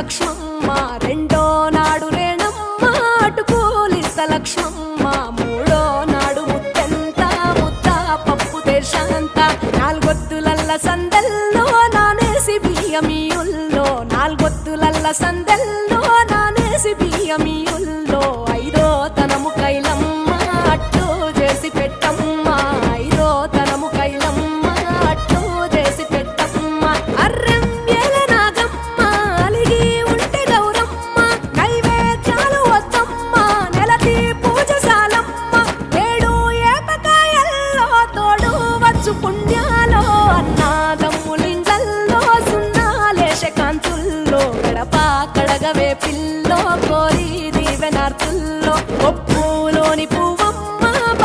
లక్ష్మమ్మ, రెండో నాడు రేణమ్మ అటుకూలిస్త లక్ష్మమ్మ, మూడో నాడు ముత్తెంత ముద్ద పప్పు దేశంత, నాలుగొత్తులల్ల సందెల్లో నానేసి బియ్యమియుల్లో, నాలుగొత్తులల్ల సందెల్లో నానేసి బియ్యమియుల్లో, ఐదో తనము కైలమ్మ అట్టు చేసి పెట్టమ్మ, ఐదో తనము కైలమ్మ అట్టు చేసి పెట్టమ్మ, అర్రెం ఏల నాగమ్మ అలిగి ఉంటే గౌరమ్మ, నైవేద్యాలు వద్దమ్మ నెలతి పూజశాలమ్మ, ఏడు ఏపకాయల్లో తోడు వచ్చు పుణ్యాలో, అన్నాదమ్ములింగల్లో సున్నాలేశ కాంతుల్లో, గడప కడగవే పిల్లో కోరి దీవెనార్తుల్లో.